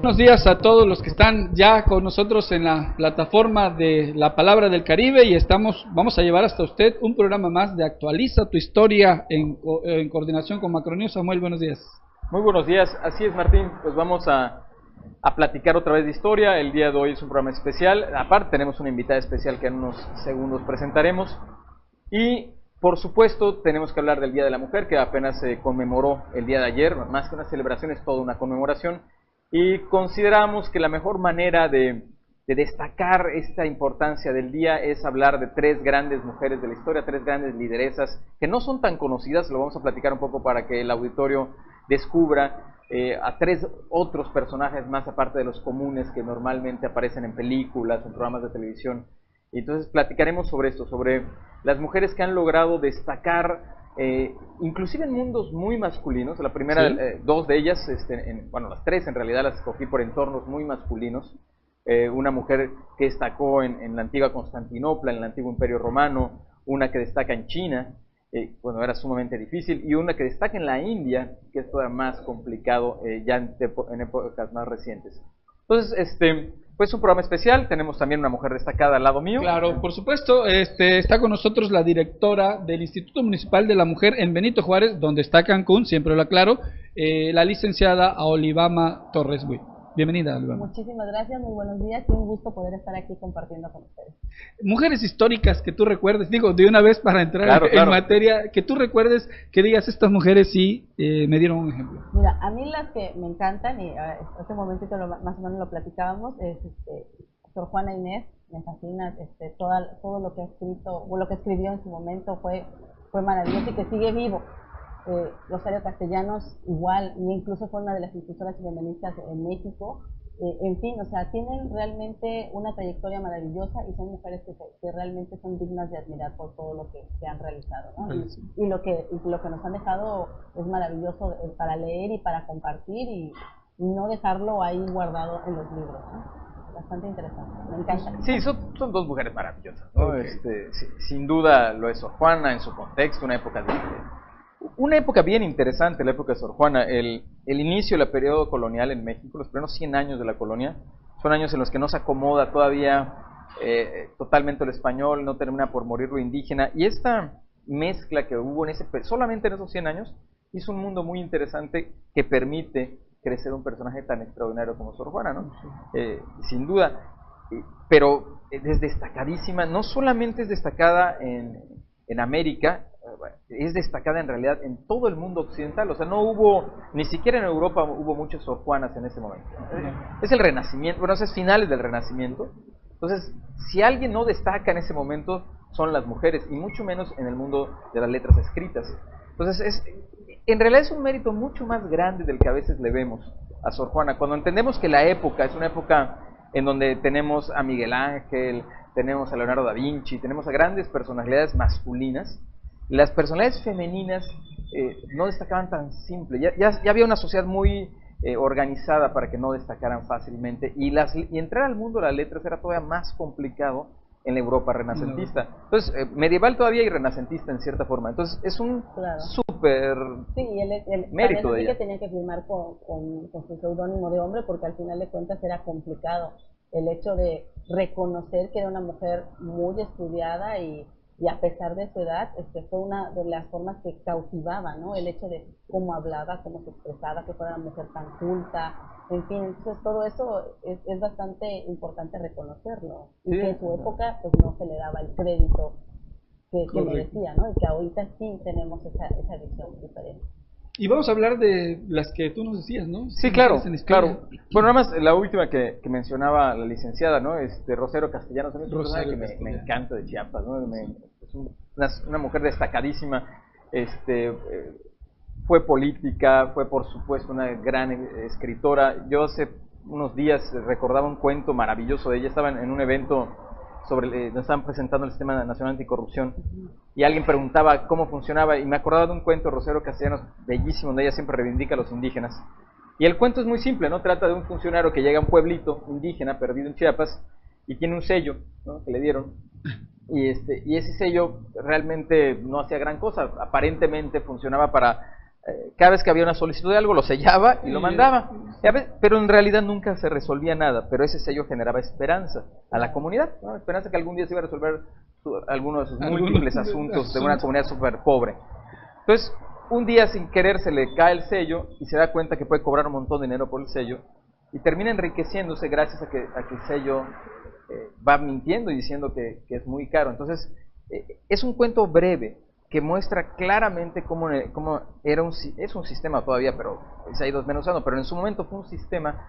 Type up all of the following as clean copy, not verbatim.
Buenos días a todos los que están ya con nosotros en la plataforma de La Palabra del Caribe y vamos a llevar hasta usted un programa más de Actualiza tu Historia en coordinación con Macronews. Samuel, buenos días. Muy buenos días, así es Martín, pues vamos a platicar otra vez de historia. El día de hoy es un programa especial, aparte tenemos una invitada especial que en unos segundos presentaremos y por supuesto tenemos que hablar del Día de la Mujer que apenas se conmemoró el día de ayer, más que una celebración es toda una conmemoración y consideramos que la mejor manera de destacar esta importancia del día es hablar de tres grandes mujeres de la historia, tres grandes lideresas que no son tan conocidas, lo vamos a platicar un poco para que el auditorio descubra a tres otros personajes más aparte de los comunes que normalmente aparecen en películas, en programas de televisión. Y entonces platicaremos sobre esto, sobre las mujeres que han logrado destacar, inclusive en mundos muy masculinos. La primera, ¿Sí? Dos de ellas, bueno, las tres en realidad las escogí por entornos muy masculinos. Una mujer que destacó en la antigua Constantinopla, en el antiguo Imperio Romano, una que destaca en China, bueno, era sumamente difícil, y una que destaca en la India, que es todavía más complicado ya en épocas más recientes. Entonces, pues un programa especial, tenemos también una mujer destacada al lado mío. Claro, por supuesto, está con nosotros la directora del Instituto Municipal de la Mujer en Benito Juárez, donde está Cancún, siempre lo aclaro, la licenciada Olivama Torres Buy. Bienvenida, Olivama. Muchísimas gracias, muy buenos días y un gusto poder estar aquí compartiendo con ustedes. Mujeres históricas que tú recuerdes, digo, de una vez para entrar Claro. en materia, que tú recuerdes, que digas, estas mujeres sí me dieron un ejemplo. Mira, a mí las que me encantan, y hace un momentito más o menos lo platicábamos, es Sor Juana Inés, me fascina todo lo que ha escrito, o lo que escribió en su momento fue maravilloso y que sigue vivo. Rosario Castellanos igual, y incluso fue una de las impulsoras feministas en México. En fin, o sea, tienen realmente una trayectoria maravillosa y son mujeres que realmente son dignas de admirar por todo lo que han realizado, ¿no? Y lo que nos han dejado es maravilloso para leer y para compartir y no dejarlo ahí guardado en los libros, ¿no? Bastante interesante, me encanta. Sí, son dos mujeres maravillosas, ¿no? Okay. Sin duda lo es Sor Juana en su contexto, una época bien interesante, la época de Sor Juana. El inicio del periodo colonial en México, los primeros 100 años de la colonia, son años en los que no se acomoda todavía totalmente el español, no termina por morir lo indígena, y esta mezcla que hubo solamente en esos 100 años, hizo un mundo muy interesante que permite crecer un personaje tan extraordinario como Sor Juana, ¿no? Sin duda, pero es destacadísima, no solamente es destacada en América, es destacada en realidad en todo el mundo occidental, o sea, no hubo, ni siquiera en Europa hubo muchas Sor Juanas en ese momento. Es el Renacimiento, bueno, es finales del Renacimiento, entonces, si alguien no destaca en ese momento, son las mujeres, y mucho menos en el mundo de las letras escritas. Entonces, en realidad es un mérito mucho más grande del que a veces le vemos a Sor Juana, cuando entendemos que la época es una época en donde tenemos a Miguel Ángel, tenemos a Leonardo da Vinci, tenemos a grandes personalidades masculinas. Las personalidades femeninas no destacaban tan simple, ya había una sociedad muy organizada para que no destacaran fácilmente, y entrar al mundo de las letras era todavía más complicado en la Europa renacentista. Entonces, medieval todavía y renacentista en cierta forma. Entonces, es un súper mérito de ella. Que tenía que firmar con su seudónimo de hombre, porque al final de cuentas era complicado el hecho de reconocer que era una mujer muy estudiada y a pesar de su edad, fue una de las formas que cautivaba, ¿no? El hecho de cómo hablaba, cómo se expresaba, que fuera una mujer tan culta, en fin, entonces todo eso es bastante importante reconocerlo, y que en su época pues no se le daba el crédito que merecía, ¿no? Y que ahorita sí tenemos esa visión diferente. Y vamos a hablar de las que tú nos decías, ¿no? Sí, claro, claro. Bueno, nada más la última que mencionaba la licenciada, ¿no? Rosario Castellanos, es una persona que me encanta de Chiapas, ¿no? Es una mujer destacadísima, fue política, fue por supuesto una gran escritora. Yo hace unos días recordaba un cuento maravilloso de ella, estaba en un evento donde estaban presentando el Sistema Nacional Anticorrupción, y alguien preguntaba cómo funcionaba, y me acordaba de un cuento de Rosario Castellanos bellísimo, donde ella siempre reivindica a los indígenas, y el cuento es muy simple, ¿no? Trata de un funcionario que llega a un pueblito indígena perdido en Chiapas, y tiene un sello, ¿no? Que le dieron, y ese sello realmente no hacía gran cosa, aparentemente funcionaba para cada vez que había una solicitud de algo lo sellaba y lo mandaba. Pero en realidad nunca se resolvía nada, pero ese sello generaba esperanza a la comunidad, ¿no? Esperanza que algún día se iba a resolver alguno de sus múltiples asuntos de una comunidad súper pobre. Entonces, un día sin querer se le cae el sello y se da cuenta que puede cobrar un montón de dinero por el sello y termina enriqueciéndose gracias a que el sello va mintiendo y diciendo que es muy caro. Entonces, es un cuento breve que muestra claramente cómo es un sistema todavía, pero se ha ido desmenuzando, pero en su momento fue un sistema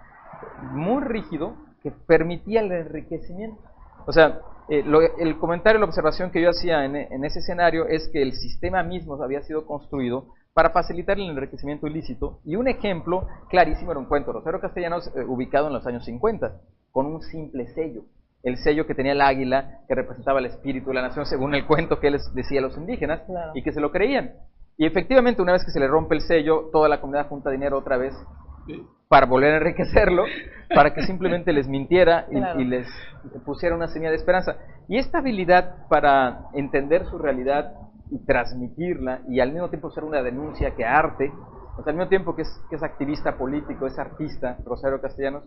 muy rígido que permitía el enriquecimiento. O sea, el comentario, la observación que yo hacía en ese escenario es que el sistema mismo había sido construido para facilitar el enriquecimiento ilícito, y un ejemplo clarísimo era un cuento de Rosario Castellanos ubicado en los años 50, con un simple sello. El sello que tenía el águila, que representaba el espíritu de la nación, según el cuento que él les decía a los indígenas, claro, y que se lo creían. Y efectivamente, una vez que se le rompe el sello, toda la comunidad junta dinero otra vez para volver a enriquecerlo, para que simplemente les mintiera y les pusiera una señal de esperanza. Y esta habilidad para entender su realidad y transmitirla, y al mismo tiempo ser una denuncia que arte, o sea, al mismo tiempo que es activista político, es artista, Rosario Castellanos,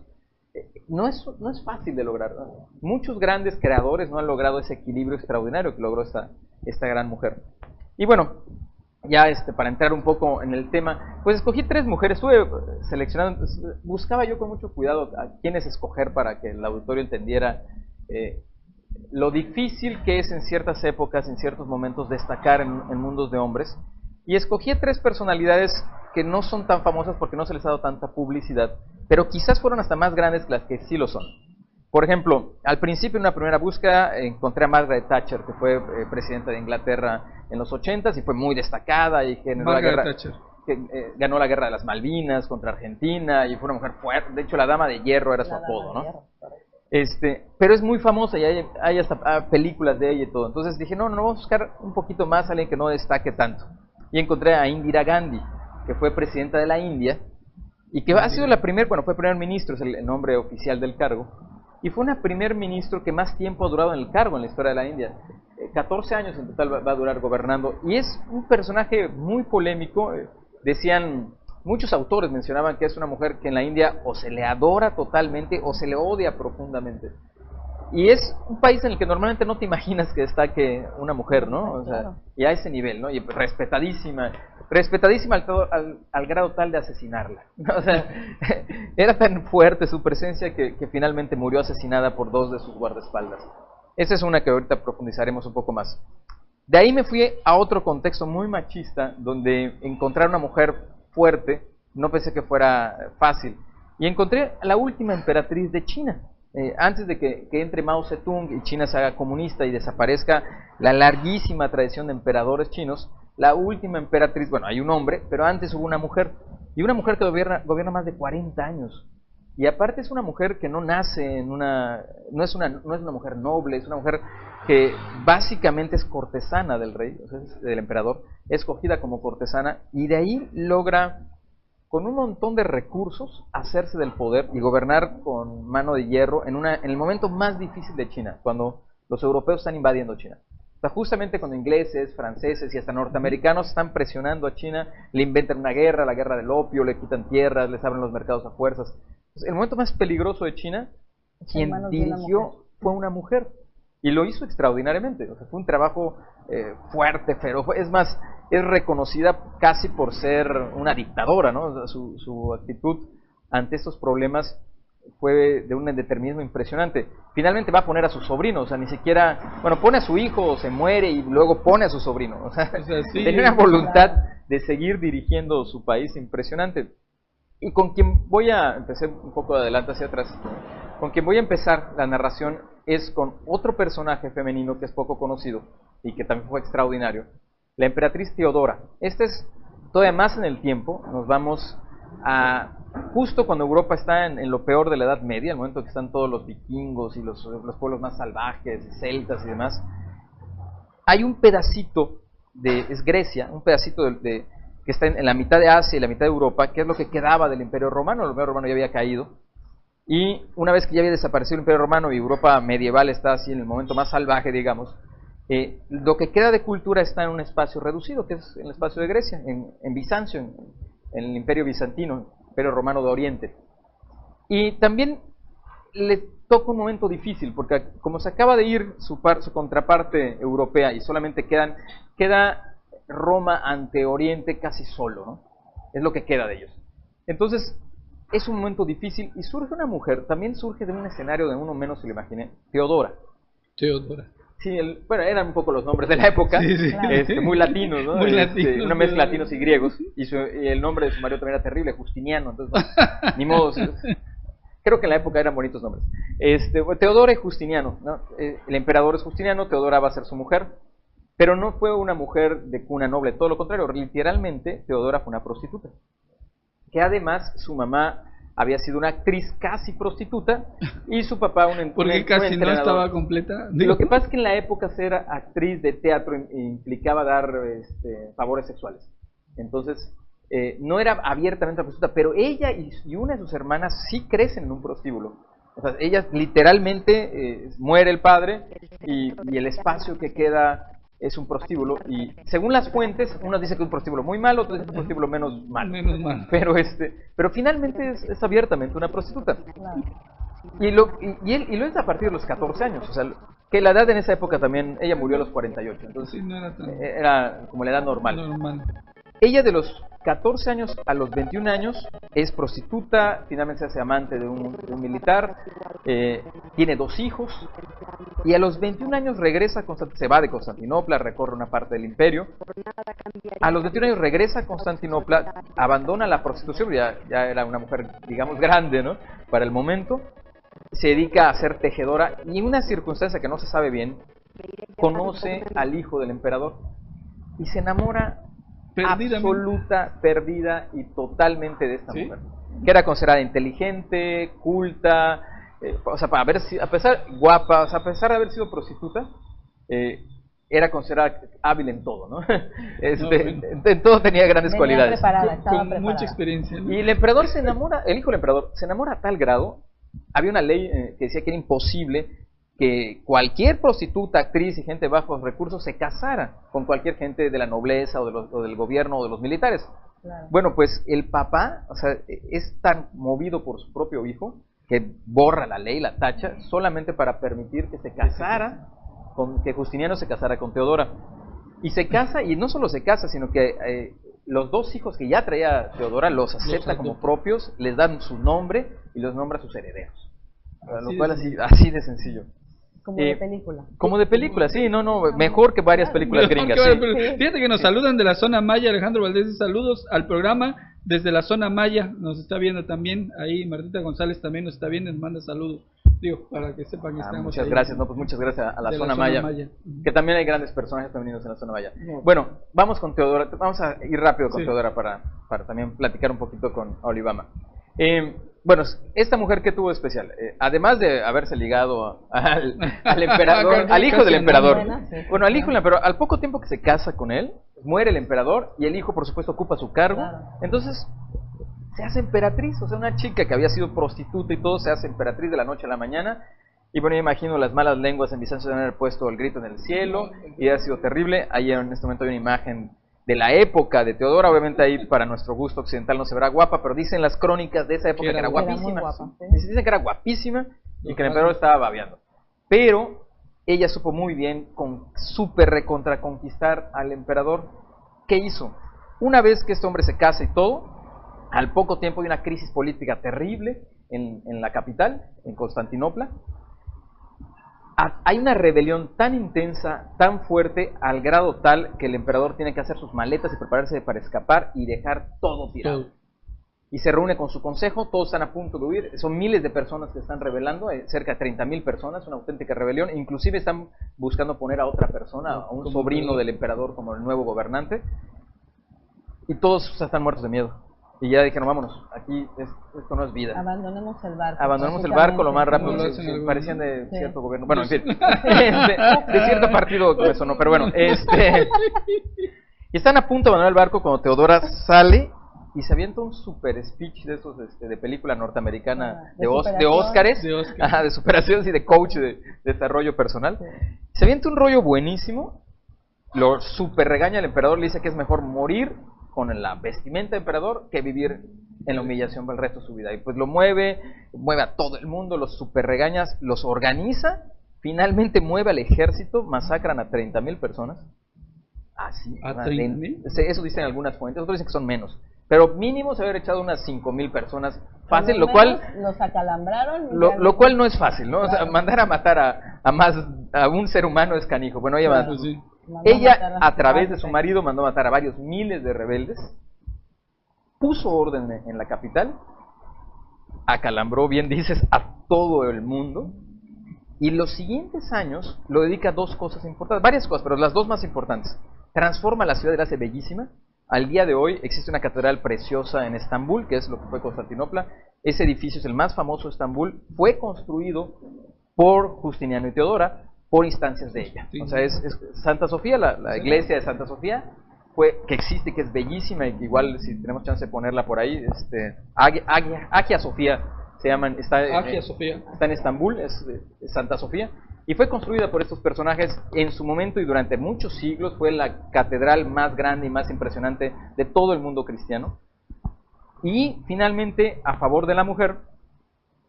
no es fácil de lograr, ¿no? Muchos grandes creadores no han logrado ese equilibrio extraordinario que logró esta gran mujer. Y bueno, ya para entrar un poco en el tema, pues escogí 3 mujeres, estuve seleccionando, buscaba yo con mucho cuidado a quiénes escoger para que el auditorio entendiera lo difícil que es en ciertas épocas, en ciertos momentos, destacar en mundos de hombres, y escogí 3 personalidades que no son tan famosas porque no se les ha dado tanta publicidad, pero quizás fueron hasta más grandes que las que sí lo son. Por ejemplo, al principio, en una primera búsqueda, encontré a Margaret Thatcher, que fue presidenta de Inglaterra en los 80s y fue muy destacada y generó ganó la guerra de las Malvinas contra Argentina, y fue una mujer fuerte. De hecho, la Dama de Hierro era su apodo, ¿no? Pero es muy famosa y hay hasta películas de ella y todo. Entonces dije, no, vamos a buscar un poquito más a alguien que no destaque tanto. Y encontré a Indira Gandhi, que fue presidenta de la India, y que ha sido fue primer ministro, es el nombre oficial del cargo, y fue una primer ministro que más tiempo ha durado en el cargo en la historia de la India. 14 años en total va a durar gobernando, y es un personaje muy polémico. Muchos autores mencionaban que es una mujer que en la India o se le adora totalmente o se le odia profundamente. Y es un país en el que normalmente no te imaginas que destaque una mujer, ¿no? O sea, y a ese nivel, ¿no? Y respetadísima al grado tal de asesinarla, ¿no? O sea, era tan fuerte su presencia que finalmente murió asesinada por 2 de sus guardaespaldas. Esa es una que ahorita profundizaremos un poco más. De ahí me fui a otro contexto muy machista, donde encontrar una mujer fuerte no pensé que fuera fácil. Y encontré a la última emperatriz de China. Antes de que entre Mao Zedong y China se haga comunista y desaparezca la larguísima tradición de emperadores chinos, la última emperatriz, bueno, hay un hombre, pero antes hubo una mujer, y una mujer que gobierna más de 40 años. Y aparte es una mujer que no nace no es una mujer noble, es una mujer que básicamente es cortesana del rey, o sea, del emperador, escogida como cortesana, y de ahí logra, con un montón de recursos, hacerse del poder y gobernar con mano de hierro en el momento más difícil de China, cuando los europeos están invadiendo China. O sea, justamente cuando ingleses, franceses y hasta norteamericanos están presionando a China, le inventan una guerra, la guerra del opio, le quitan tierras, les abren los mercados a fuerzas. Entonces, el momento más peligroso de China, quien dirigió fue una mujer, y lo hizo extraordinariamente. O sea, fue un trabajo fuerte, feroz. Es más, es reconocida casi por ser una dictadora, ¿no? O sea, su actitud ante estos problemas fue de un determinismo impresionante. Finalmente va a poner a su sobrino, o sea, ni siquiera, bueno, pone a su hijo, se muere y luego pone a su sobrino. O sea, sí, tenía una voluntad de seguir dirigiendo su país impresionante. Y con quien empecé un poco de adelante hacia atrás, con quien voy a empezar la narración es con otro personaje femenino que es poco conocido y que también fue extraordinario, la emperatriz Teodora. Este es todavía más en el tiempo, nos vamos a justo cuando Europa está en lo peor de la Edad Media, el momento que están todos los vikingos y los pueblos más salvajes, celtas y demás. Hay un pedacito es Grecia, un pedacito que está en la mitad de Asia y la mitad de Europa, que es lo que quedaba del Imperio Romano. El Imperio Romano ya había caído, y una vez que ya había desaparecido el Imperio Romano y Europa medieval está así en el momento más salvaje, digamos, Lo que queda de cultura está en un espacio reducido, que es el espacio de Grecia, en Bizancio, en el Imperio Bizantino, Imperio Romano de Oriente. Y también le toca un momento difícil, porque como se acaba de ir su contraparte europea y solamente queda Roma ante Oriente casi solo, ¿no? Es lo que queda de ellos. Entonces, es un momento difícil y surge una mujer, también surge de un escenario de uno menos se lo imaginé, Teodora. Teodora. Sí, bueno, eran un poco los nombres de la época, sí, sí. Claro. Muy latinos, ¿no? Muy latinos, una mezcla de latinos y griegos, y el nombre de su marido también era terrible, Justiniano, entonces, ni modo, creo que en la época eran bonitos nombres. Teodora y Justiniano, ¿no? El emperador es Justiniano, Teodora va a ser su mujer, pero no fue una mujer de cuna noble, todo lo contrario, literalmente Teodora fue una prostituta, que además su mamá había sido una actriz casi prostituta y su papá porque casi no estaba completa. Lo que pasa es que en la época ser actriz de teatro implicaba dar favores sexuales. Entonces, no era abiertamente una prostituta, pero ella y una de sus hermanas sí crecen en un prostíbulo. O sea, ellas literalmente muere el padre y el espacio que queda es un prostíbulo, y según las fuentes, uno dice que es un prostíbulo muy malo, otro dice que es un prostíbulo menos malo. Menos mal. Pero finalmente es abiertamente una prostituta. Claro. Y lo es a partir de los 14 años, o sea, que la edad en esa época también, ella murió a los 48, entonces Sí, no era tan era como la edad normal. normal. Ella de los 14 años a los 21 años es prostituta, finalmente se hace amante de un militar, tiene 2 hijos, y a los 21 años se va de Constantinopla, recorre una parte del imperio. A los 21 años regresa a Constantinopla, abandona la prostitución, ya era una mujer, digamos, grande, ¿no? Para el momento, se dedica a ser tejedora, y en una circunstancia que no se sabe bien, conoce al hijo del emperador, y se enamora perdida y totalmente de esta mujer, que era considerada inteligente, culta, o sea, guapa, o sea, a pesar de haber sido prostituta, era considerada hábil en todo, ¿no? En todo tenía grandes Venía cualidades. Con mucha experiencia, ¿no? Y el emperador el hijo del emperador se enamora a tal grado, había una ley que decía que era imposible que cualquier prostituta, actriz y gente de bajos recursos se casara con cualquier gente de la nobleza o del gobierno o de los militares. Claro. Bueno, pues el papá, o sea, es tan movido por su propio hijo que borra la ley, la tacha, solamente para permitir que se casara, que Justiniano se casara con Teodora. Y se casa, y no solo se casa, sino que los 2 hijos que ya traía Teodora los acepta como propios, les dan su nombre y los nombra a sus herederos. Lo cual así de sencillo. Como de película. Como de película, sí, mejor que varias películas gringas. Sí. Fíjate que nos saludan de la zona Maya, Alejandro Valdés, saludos al programa desde la zona Maya, nos está viendo también, ahí Martita González también nos está viendo, nos manda saludos, digo, para que sepan que estamos muchas ahí. gracias, pues muchas gracias a la zona Maya, que también hay grandes personajes femeninos en la zona Maya. No. Bueno, vamos con Teodora, vamos a ir rápido con Teodora para también platicar un poquito con Olivama. Bueno, esta mujer, ¿qué tuvo de especial? Además de haberse ligado al emperador, al hijo del emperador. Bueno, al hijo del emperador, al poco tiempo que se casa con él, muere el emperador y el hijo, por supuesto, ocupa su cargo. Claro. Entonces, se hace emperatriz, o sea, una chica que había sido prostituta y todo, se hace emperatriz de la noche a la mañana. Y bueno, yo imagino las malas lenguas en Bizancio de haber puesto el grito en el cielo y ha sido terrible. Ahí en este momento hay una imagen de la época de Teodora, obviamente ahí para nuestro gusto occidental no se verá guapa, pero dicen las crónicas de esa época que era guapísima. Guapa, ¿sí? Dicen que era guapísima y que el emperador estaba babeando. Pero ella supo muy bien súper recontra conquistar al emperador. ¿Qué hizo? Una vez que este hombre se casa y todo, al poco tiempo hay una crisis política terrible en la capital, en Constantinopla. Hay una rebelión tan intensa, tan fuerte, al grado tal que el emperador tiene que hacer sus maletas y prepararse para escapar y dejar todo tirado. Y se reúne con su consejo, todos están a punto de huir, son miles de personas que están rebelando, cerca de 30.000 personas, una auténtica rebelión, inclusive están buscando poner a otra persona, a un sobrino del emperador como el nuevo gobernante, y todos están muertos de miedo. Y ya dijeron, vámonos, aquí esto no es vida. Abandonemos el barco. Abandonemos el barco lo más rápido. Parecían de cierto gobierno. Bueno, en fin. De cierto partido que me sonó, pero bueno. Y están a punto de abandonar el barco cuando Teodora sale y se avienta un super speech de esos de película norteamericana de superación. Óscares, De Óscar. ajá, de superación y de coach de desarrollo personal. Se avienta un rollo buenísimo, lo super regaña el emperador, le dice que es mejor morir con la vestimenta de emperador que vivir en la humillación por el resto de su vida. Y pues lo mueve a todo el mundo, los super regañas, los organiza, finalmente mueve al ejército, masacran a 30,000 personas. Así, ¿A 30,000? eso dicen algunas fuentes, otros dicen que son menos. Pero mínimo se haber echado unas 5,000 personas fácil, lo cual los acalambraron. lo cual no es fácil, ¿no? Claro. O sea, mandar a matar a un ser humano es canijo. Bueno, ella, Pues sí. ella a través de su marido mandó matar a varios miles de rebeldes, puso orden en la capital, acalambró, bien dices, a todo el mundo, y los siguientes años lo dedica a dos cosas importantes, varias cosas, pero las dos más importantes. Transforma la ciudad y la hace bellísima. Al día de hoy existe una catedral preciosa en Estambul, que es lo que fue Constantinopla. Ese edificio es el más famoso de Estambul. Fue construido por Justiniano y Teodora por instancias de ella. O sea, es Santa Sofía, la iglesia de Santa Sofía, que existe, que es bellísima, y que igual si tenemos chance de ponerla por ahí, Hagia Sofía se llaman, Hagia Sofía. Está en Estambul, es Santa Sofía. Y fue construida por estos personajes en su momento y durante muchos siglos. Fue la catedral más grande y más impresionante de todo el mundo cristiano. Y finalmente, a favor de la mujer,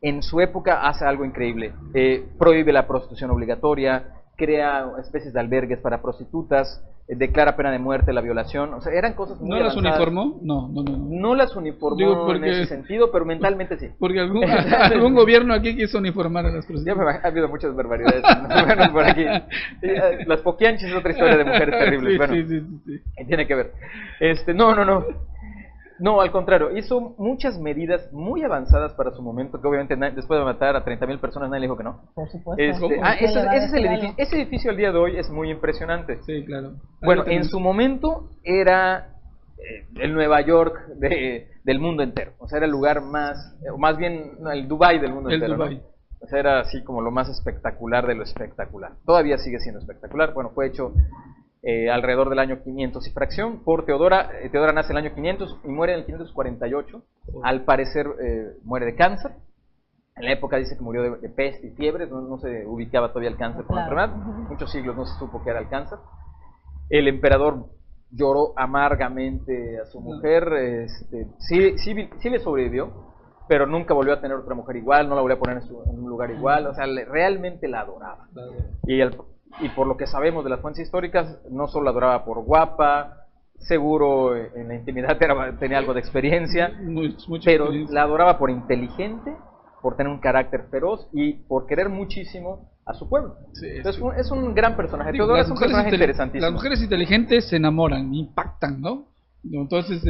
en su época hace algo increíble. Prohíbe la prostitución obligatoria, crea especies de albergues para prostitutas, declara pena de muerte la violación. O sea, eran cosas muy ¿No las avanzadas. uniformó? No. No las uniformó en ese sentido, pero mentalmente sí. Porque algún gobierno aquí quiso uniformar a las prostitutas. Ha habido muchas barbaridades por aquí. Las poquianchis es otra historia de mujeres terribles. Sí, bueno, sí. tiene que ver. No, al contrario, hizo muchas medidas muy avanzadas para su momento, que obviamente después de matar a 30,000 personas nadie le dijo que no. Por supuesto. Ese es el edificio. Ese edificio al día de hoy es muy impresionante. Sí, claro. Bueno, en su momento era el Nueva York del mundo entero. O sea, era el lugar más bien el Dubái del mundo entero. Dubái. ¿No? O sea, era así como lo más espectacular de lo espectacular. Todavía sigue siendo espectacular. Bueno, fue hecho alrededor del año 500 y fracción por Teodora. Teodora nace en el año 500 y muere en el 548. Al parecer muere de cáncer. En la época dice que murió de peste y fiebre, no se ubicaba todavía el cáncer como enfermedad. Muchos siglos no se supo que era el cáncer. El emperador lloró amargamente a su mujer. Sí le sobrevivió, pero nunca volvió a tener otra mujer igual, no la volvió a poner en un lugar igual. O sea, realmente la adoraba. Y por lo que sabemos de las fuentes históricas, no solo la adoraba por guapa, seguro en la intimidad tenía algo de experiencia, pero la adoraba por inteligente, por tener un carácter feroz y por querer muchísimo a su pueblo. Sí, entonces es un gran personaje. Teodora es un personaje interesantísimo. Las mujeres inteligentes se enamoran, impactan, ¿no? Entonces,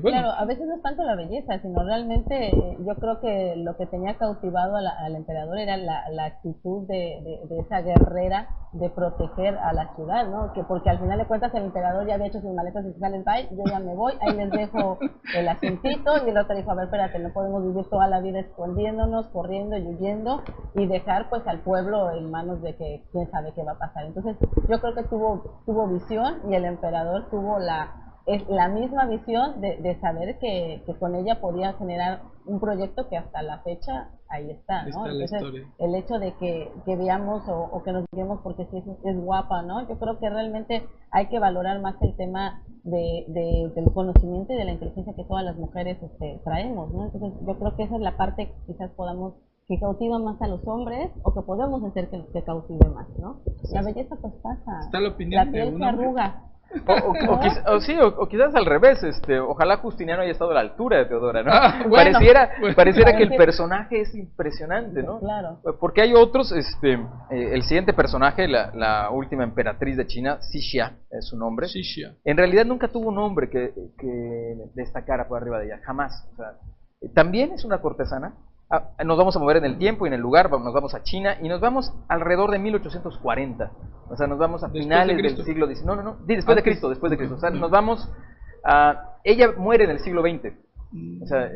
bueno. Claro, a veces no es tanto la belleza, sino realmente yo creo que lo que tenía cautivado al emperador era la actitud de esa guerrera de proteger a la ciudad, ¿no? Porque al final de cuentas el emperador ya había hecho sus maletas fiscales, bye, yo ya me voy, ahí les dejo el asientito, y el otro dijo, a ver, espérate, no podemos vivir toda la vida escondiéndonos, corriendo y huyendo, y dejar pues al pueblo en manos de que quién sabe qué va a pasar. Entonces yo creo que tuvo visión, y el emperador tuvo la misma visión de saber que con ella podía generar un proyecto que hasta la fecha ahí está, ¿no? Entonces, el hecho de que veamos o que nos guiemos porque sí es guapa, ¿no? Yo creo que realmente hay que valorar más el tema del conocimiento y de la inteligencia que todas las mujeres traemos, ¿no? Entonces, yo creo que esa es la parte que quizás que cautiva más a los hombres, o que podemos hacer que cautive más, ¿no? La belleza pues pasa, está la opinión piel de se arruga. O quizás al revés, ojalá Justiniano haya estado a la altura de Teodora, ¿no? Bueno, pareciera que el personaje es impresionante, ¿no? Claro. Porque hay otros, el siguiente personaje, la última emperatriz de China, Xixia es su nombre. Xixia. En realidad nunca tuvo un nombre que destacara por arriba de ella, jamás. O sea, también es una cortesana. Nos vamos a mover en el tiempo y en el lugar, nos vamos a China y nos vamos alrededor de 1840. O sea, nos vamos a finales del siglo XIX. No, después de Cristo. O sea, nos vamos ella muere en el siglo XX. O sea,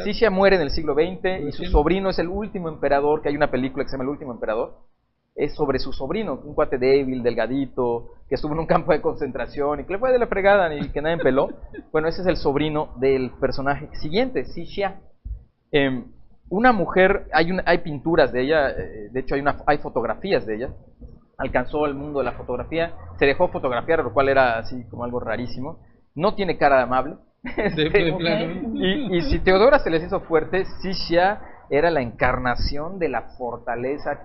Xixia muere en el siglo XX y su sobrino es el último emperador, que hay una película que se llama El último emperador, es sobre su sobrino, un cuate débil, delgadito, que estuvo en un campo de concentración y que le fue de la fregada y que nadie peló. Bueno, ese es el sobrino del personaje siguiente, Xia. Una mujer, hay pinturas de ella, de hecho hay fotografías de ella. Alcanzó el mundo de la fotografía, se dejó fotografiar, lo cual era así como algo rarísimo. No tiene cara de amable. Y si Teodora se les hizo fuerte, Xia era la encarnación de la fortaleza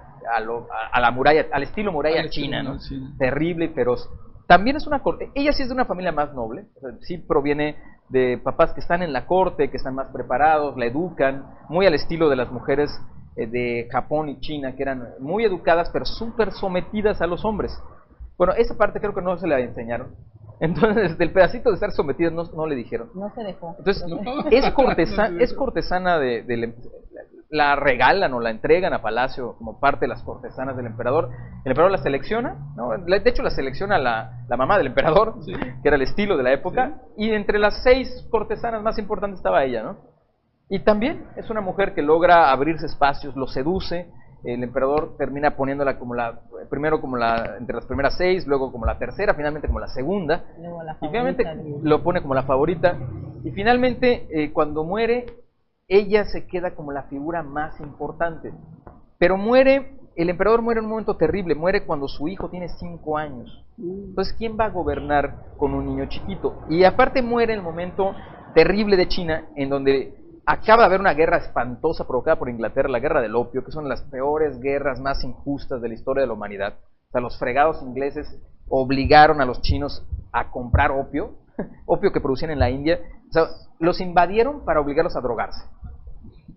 a la muralla, al estilo muralla china, ¿no? Terrible y feroz. También es una corte, ella sí es de una familia más noble, o sea, sí proviene de papás que están en la corte, que están más preparados, la educan, muy al estilo de las mujeres de Japón y China, que eran muy educadas, pero súper sometidas a los hombres. Bueno, esa parte creo que no se la enseñaron. Entonces, del pedacito de estar sometidas no le dijeron. No se dejó. Entonces, es cortesana la regalan o la entregan a Palacio como parte de las cortesanas del emperador. El emperador la selecciona, ¿no? De hecho la selecciona la mamá del emperador, sí, que era el estilo de la época, sí, y entre las 6 cortesanas más importantes estaba ella, ¿no? Y también es una mujer que logra abrirse espacios, lo seduce. El emperador termina poniéndola primero como entre las primeras 6, luego como la tercera, finalmente como la segunda, y finalmente lo pone como la favorita, y finalmente cuando muere, ella se queda como la figura más importante. Pero el emperador muere en un momento terrible, muere cuando su hijo tiene 5 años. Entonces, ¿quién va a gobernar con un niño chiquito? Y aparte muere en el momento terrible de China, en donde acaba de haber una guerra espantosa provocada por Inglaterra, la guerra del opio, que son las peores guerras más injustas de la historia de la humanidad. O sea, los fregados ingleses obligaron a los chinos a comprar opio, opio que producían en la India. O sea, los invadieron para obligarlos a drogarse.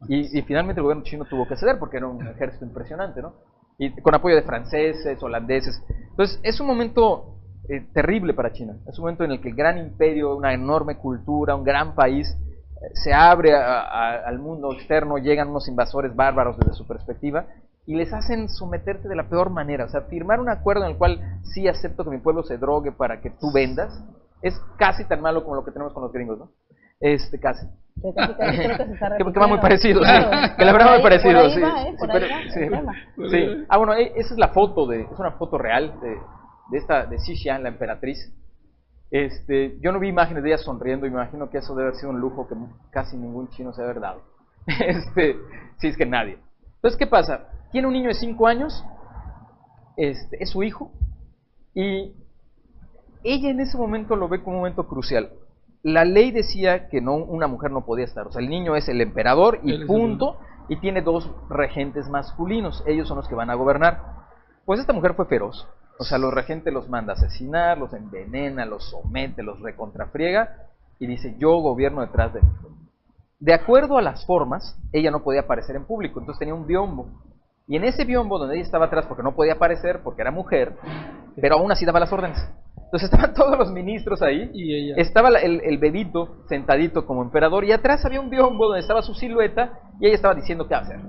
Y finalmente el gobierno chino tuvo que ceder porque era un ejército impresionante, ¿no? Y con apoyo de franceses, holandeses. Entonces, es un momento terrible para China. Es un momento en el que el gran imperio, una enorme cultura, un gran país, se abre al mundo externo, llegan unos invasores bárbaros desde su perspectiva y les hacen someterse de la peor manera. O sea, firmar un acuerdo en el cual sí acepto que mi pueblo se drogue para que tú vendas, es casi tan malo como lo que tenemos con los gringos, ¿no? Casi. Que va muy parecido, claro, sí. Que la verdad muy parecido, sí. Sí. Ah, bueno, esa es la foto es una foto real de Xi, la emperatriz. Yo no vi imágenes de ella sonriendo y me imagino que eso debe haber sido un lujo que casi ningún chino se ha haber dado. Sí, es que nadie. Entonces, ¿qué pasa? Tiene un niño de 5 años, es su hijo, y ella en ese momento lo ve como un momento crucial. La ley decía que una mujer no podía estar, o sea, el niño es el emperador y punto, y tiene 2 regentes masculinos, ellos son los que van a gobernar. Pues esta mujer fue feroz, o sea, los regentes los manda a asesinar, los envenena, los somete, los recontrafriega, y dice, yo gobierno detrás de mí. De acuerdo a las formas, ella no podía aparecer en público, entonces tenía un biombo, y en ese biombo donde ella estaba atrás, porque no podía aparecer, porque era mujer, pero aún así daba las órdenes. Entonces estaban todos los ministros ahí, y ella. Estaba el bebito sentadito como emperador, y atrás había un biombo donde estaba su silueta, y ella estaba diciendo qué hacer.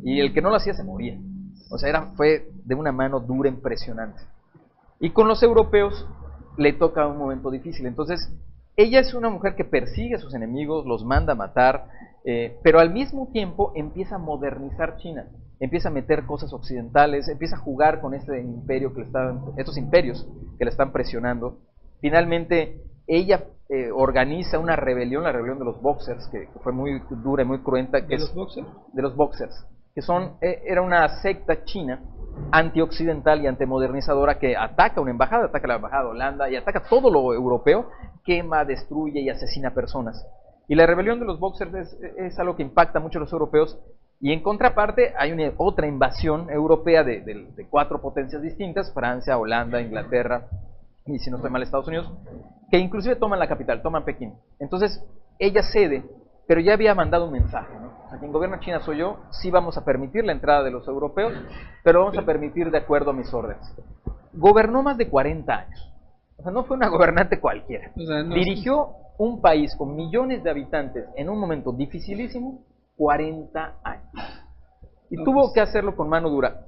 Y el que no lo hacía se moría. O sea, fue de una mano dura impresionante. Y con los europeos le toca un momento difícil. Entonces, ella es una mujer que persigue a sus enemigos, los manda a matar, pero al mismo tiempo empieza a modernizar China. Empieza a meter cosas occidentales, empieza a jugar con estos imperios que le están presionando. Finalmente, ella organiza una rebelión, la rebelión de los Boxers, que fue muy dura y muy cruenta. ¿De los Boxers? De los Boxers, que era una secta china antioccidental y antimodernizadora que ataca una embajada, ataca la embajada de Holanda y ataca todo lo europeo, quema, destruye y asesina personas. Y la rebelión de los Boxers es algo que impacta mucho a los europeos. Y en contraparte hay otra invasión europea de 4 potencias distintas, Francia, Holanda, Inglaterra y si no estoy mal Estados Unidos, que inclusive toman la capital, toman Pekín. Entonces ella cede, pero ya había mandado un mensaje, ¿no? O sea, quien gobierna China soy yo, sí vamos a permitir la entrada de los europeos, pero vamos a permitir de acuerdo a mis órdenes. Gobernó más de 40 años, o sea, no fue una gobernante cualquiera. O sea, dirigió un país con millones de habitantes en un momento dificilísimo, 40 años. Y tuvo que hacerlo con mano dura.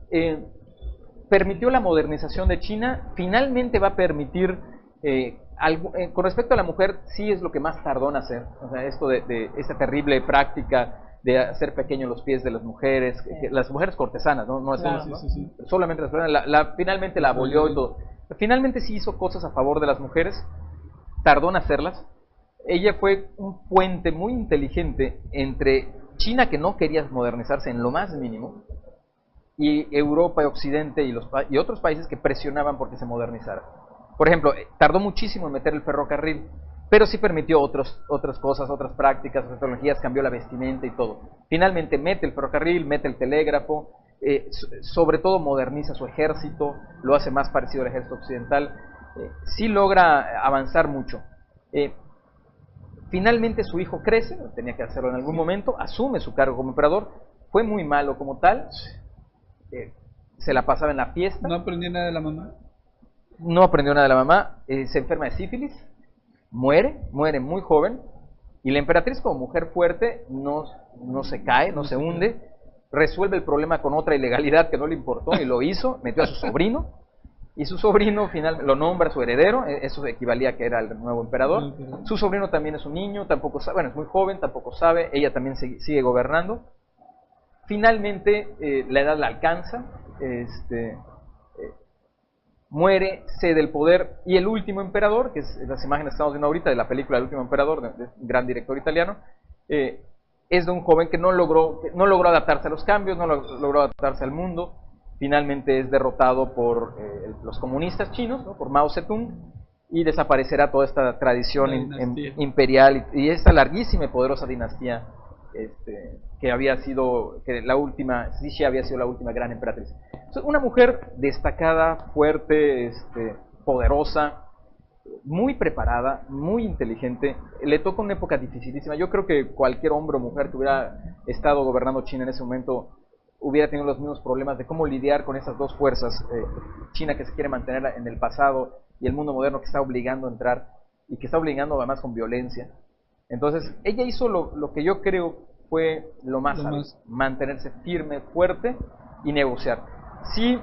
Permitió la modernización de China, finalmente va a permitir, con respecto a la mujer, sí es lo que más tardó en hacer. O sea, esto de esta terrible práctica de hacer pequeños los pies de las mujeres, que las mujeres cortesanas, no es Claro. ¿no? Sí. Solamente las mujeres, finalmente la abolió y todo. Finalmente sí hizo cosas a favor de las mujeres, tardó en hacerlas. Ella fue un puente muy inteligente entre China, que no quería modernizarse en lo más mínimo, y Europa y Occidente y otros países que presionaban porque se modernizara. Por ejemplo, tardó muchísimo en meter el ferrocarril, pero sí permitió otras cosas, otras prácticas, otras tecnologías, cambió la vestimenta y todo. Finalmente mete el ferrocarril, mete el telégrafo, sobre todo moderniza su ejército, lo hace más parecido al ejército occidental, sí logra avanzar mucho. Finalmente su hijo crece, tenía que hacerlo en algún momento, asume su cargo como emperador, fue muy malo como tal, se la pasaba en la fiesta. ¿No aprendió nada de la mamá? No aprendió nada de la mamá, se enferma de sífilis, muere muy joven, y la emperatriz como mujer fuerte no se cae, no se hunde, resuelve el problema con otra ilegalidad que no le importó y lo hizo, metió a su sobrino, y su sobrino finalmente lo nombra su heredero, eso equivalía a que era el nuevo emperador. Su sobrino también es un niño, tampoco sabe, bueno, es muy joven, tampoco sabe, ella también sigue gobernando. Finalmente la edad la alcanza, muere, cede el poder, y el último emperador, que es las imágenes que estamos viendo ahorita de la película El último emperador, de un gran director italiano, es de un joven que no logró adaptarse a los cambios, no logró adaptarse al mundo. Finalmente es derrotado por los comunistas chinos, ¿no? Por Mao Zedong, y desaparecerá toda esta tradición imperial y esta larguísima y poderosa dinastía que había sido, que la última, Cixi había sido la última gran emperatriz. Entonces, una mujer destacada, fuerte, poderosa, muy preparada, muy inteligente, le toca una época dificilísima. Yo creo que cualquier hombre o mujer que hubiera estado gobernando China en ese momento hubiera tenido los mismos problemas de cómo lidiar con esas dos fuerzas, China que se quiere mantener en el pasado y el mundo moderno que está obligando a entrar y que está obligando además con violencia. Entonces ella hizo lo que yo creo fue lo más sabio, mantenerse firme, fuerte y negociar. Sí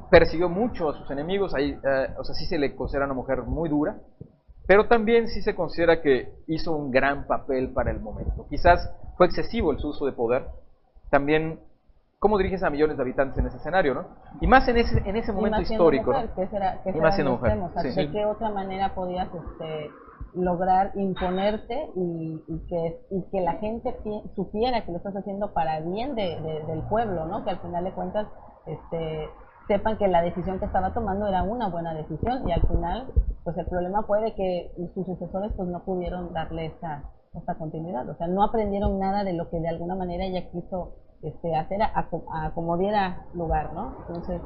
persiguió mucho a sus enemigos, o sea, sí se le considera una mujer muy dura, pero también sí se considera que hizo un gran papel para el momento. Quizás fue excesivo el su uso de poder, también cómo diriges a millones de habitantes en ese escenario, ¿no? Y más en ese momento histórico, mujer, ¿no? Y más siendo mujer. O sea, ¿de qué otra manera podías lograr imponerte y que la gente supiera que lo estás haciendo para bien del pueblo, ¿no? Que al final de cuentas sepan que la decisión que estaba tomando era una buena decisión, y al final pues el problema fue de que sus sucesores pues no pudieron darle esta continuidad, o sea, no aprendieron nada de lo que de alguna manera ella quiso hacer a como diera lugar, ¿no? Entonces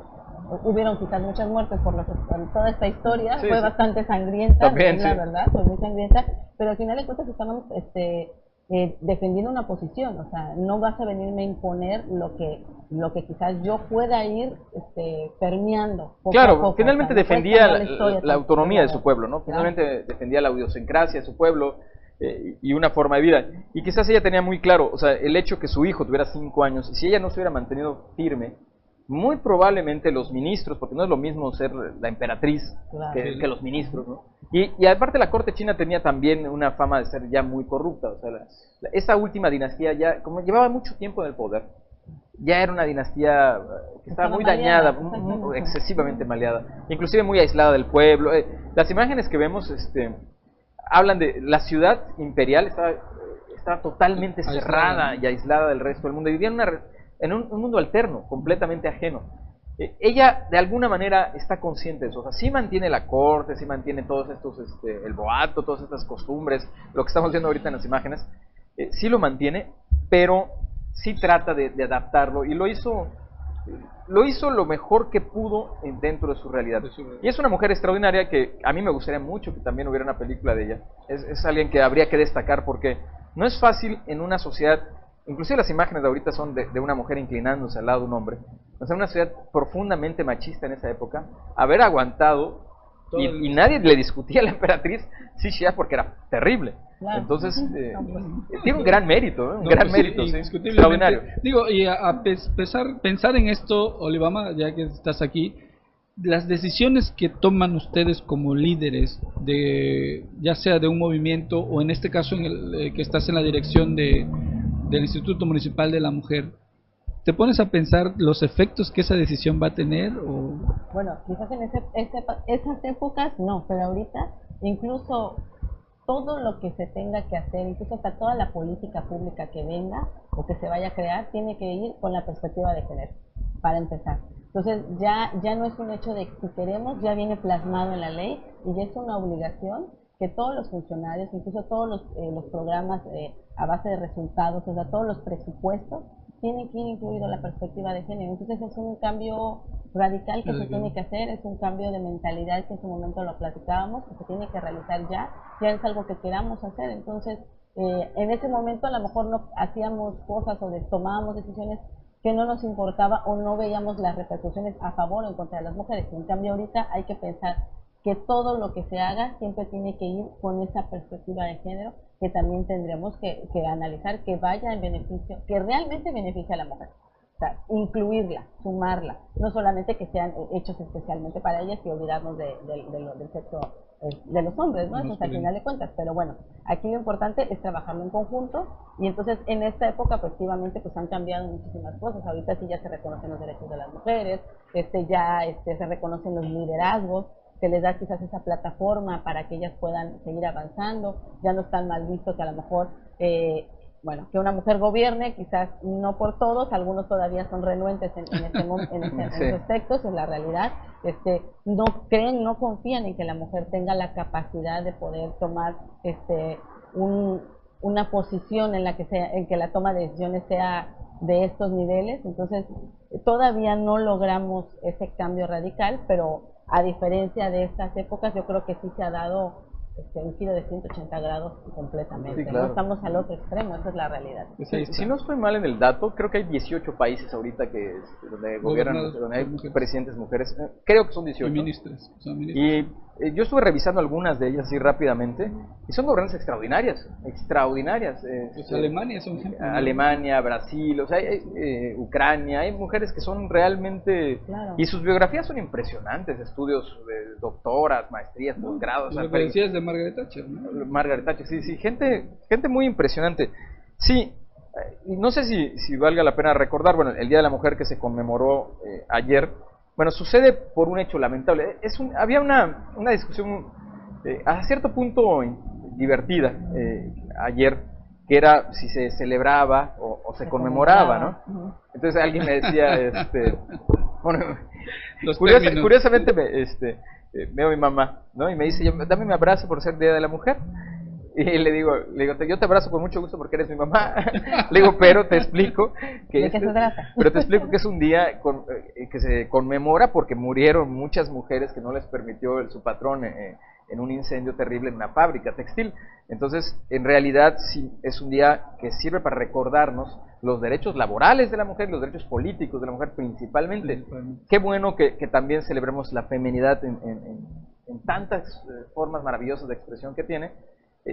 hubieron quizás muchas muertes por toda esta historia, fue bastante sangrienta, también, la verdad, fue muy sangrienta, pero al final de cuentas estamos defendiendo una posición, o sea, no vas a venirme a imponer lo que quizás yo pueda ir permeando poco a poco. Finalmente defendía la autonomía de su pueblo, ¿no? Finalmente defendía la idiosincrasia de su pueblo y una forma de vida. Y quizás ella tenía muy claro, o sea, el hecho que su hijo tuviera 5 años, si ella no se hubiera mantenido firme, muy probablemente los ministros, porque no es lo mismo ser la emperatriz que los ministros, ¿no? Y aparte la corte china tenía también una fama de ser ya muy corrupta, o sea, esa última dinastía ya, como llevaba mucho tiempo en el poder, ya era una dinastía que estaba muy dañada, excesivamente maleada, inclusive muy aislada del pueblo. Las imágenes que vemos hablan de la ciudad imperial, estaba totalmente cerrada y aislada del resto del mundo, vivía en un mundo alterno, completamente ajeno. Ella de alguna manera está consciente de eso, o sea, sí mantiene la corte, sí mantiene todos estos, el boato, todas estas costumbres, lo que estamos viendo ahorita en las imágenes, sí lo mantiene, pero sí trata de adaptarlo, y lo hizo lo mejor que pudo dentro de su realidad. Y es una mujer extraordinaria que a mí me gustaría mucho que también hubiera una película de ella. Es alguien que habría que destacar, porque no es fácil en una sociedad, inclusive las imágenes de ahorita son de una mujer inclinándose al lado de un hombre, o sea, una sociedad profundamente machista en esa época, haber aguantado y nadie le discutía a la emperatriz Cixi porque era terrible. Claro. Entonces tiene un gran mérito, un gran mérito, extraordinario. Digo, y a pensar en esto, Olivama, ya que estás aquí, las decisiones que toman ustedes como líderes, ya sea de un movimiento o en este caso que estás en la dirección de del Instituto Municipal de la Mujer, ¿te pones a pensar los efectos que esa decisión va a tener? Bueno, quizás en esas épocas no, pero ahorita incluso todo lo que se tenga que hacer, incluso hasta toda la política pública que venga o que se vaya a crear, tiene que ir con la perspectiva de género, para empezar. Entonces ya no es un hecho de que si queremos, ya viene plasmado en la ley y ya es una obligación que todos los funcionarios, incluso todos los programas a base de resultados, o sea, todos los presupuestos, tienen que ir incluido la perspectiva de género. Entonces es un cambio radical que se tiene que hacer, es un cambio de mentalidad que en su momento lo platicábamos, que se tiene que realizar ya es algo que queramos hacer. Entonces en ese momento a lo mejor no hacíamos cosas o tomábamos decisiones que no nos importaba o no veíamos las repercusiones a favor o en contra de las mujeres. En cambio ahorita hay que pensar que todo lo que se haga siempre tiene que ir con esa perspectiva de género, que también tendremos que analizar, que vaya en beneficio, que realmente beneficie a la mujer. O sea, incluirla, sumarla, no solamente que sean hechos especialmente para ellas y olvidarnos del sexo de los hombres, ¿no? Eso es al final de cuentas. Pero bueno, aquí lo importante es trabajarlo en conjunto y entonces en esta época efectivamente pues han cambiado muchísimas cosas. Ahorita sí ya se reconocen los derechos de las mujeres, se reconocen los liderazgos, se les da quizás esa plataforma para que ellas puedan seguir avanzando, ya no es tan mal visto que a lo mejor, que una mujer gobierne, quizás no por todos, algunos todavía son renuentes en esos aspectos, es la realidad, no confían en que la mujer tenga la capacidad de poder tomar una posición en que la toma de decisiones sea de estos niveles. Entonces todavía no logramos ese cambio radical, pero a diferencia de estas épocas, yo creo que sí se ha dado un giro de 180 grados completamente. Sí, claro. No estamos al otro extremo, esa es la realidad. Sí, si no estoy mal en el dato, creo que hay 18 países ahorita donde gobiernan, donde hay presidentes mujeres. Creo que son 18. Ministras. Y yo estuve revisando algunas de ellas así rápidamente, y son gobernantes extraordinarias. Pues Alemania es un ejemplo. Alemania, Brasil, o sea, Ucrania, hay mujeres que son realmente... Claro. Y sus biografías son impresionantes, estudios de doctoras, maestrías, posgrados. Lo que decías de Margaret Thatcher, ¿no? Margaret Thatcher, sí, gente muy impresionante. Sí, y no sé si valga la pena recordar, bueno, el Día de la Mujer que se conmemoró ayer, bueno, sucede por un hecho lamentable. Había una discusión a cierto punto divertida ayer, que era si se celebraba o se conmemoraba, ¿no? Entonces alguien me decía, bueno, curiosamente veo a mi mamá, ¿no? Y me dice, dame mi abrazo por ser Día de la Mujer. Y le digo, yo te abrazo con mucho gusto porque eres mi mamá. Le digo, pero te explico que es un día que se conmemora porque murieron muchas mujeres que no les permitió su patrón en un incendio terrible en una fábrica textil. Entonces, en realidad sí es un día que sirve para recordarnos los derechos laborales de la mujer, los derechos políticos de la mujer principalmente. Qué bueno que también celebremos la feminidad en tantas formas maravillosas de expresión que tiene.